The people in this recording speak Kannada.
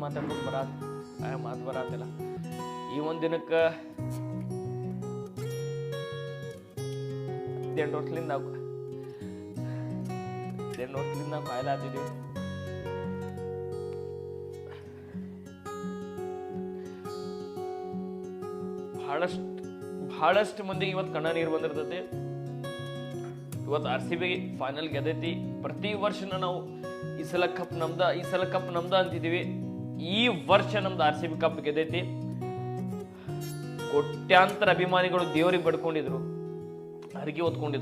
ಮಾತಾಡ್ಕೊಂಡು ಮಾತು ಬರತ್ತಿಲ್ಲ. ಈ ಒಂದ್ ದಿನಕ್ಕ 18 ವರ್ಷದಿಂದ ನಾವು ಕಾಯಿಲೆ ಆದಿದ್ದೀವಿ. ಬಹಳಷ್ಟು ಮಂದಿಗೆ ಇವತ್ತು ಕಣ್ಣ ನೀರು ಬಂದಿರ್ತೈತಿ. ಇವತ್ತು RCB ಫೈನಲ್ ಗೆದ್ದೈತಿ. ಪ್ರತಿ ವರ್ಷನ ನಾವು ಈ ಸಲ ಕಪ್ ನಮ್ದ ಅಂತಿದೀವಿ. ಈ ವರ್ಷ ನಮ್ದು RCB ಕಪ್ ಗೆದ್ದೈತಿ. ಕೋಟ್ಯಾಂತರ ಅಭಿಮಾನಿಗಳು ದೇವರಿಗೆ ಬಡ್ಕೊಂಡಿದ್ರು, ಹರಗಿ ಹೊತ್ಕೊಂಡಿದ್ರು.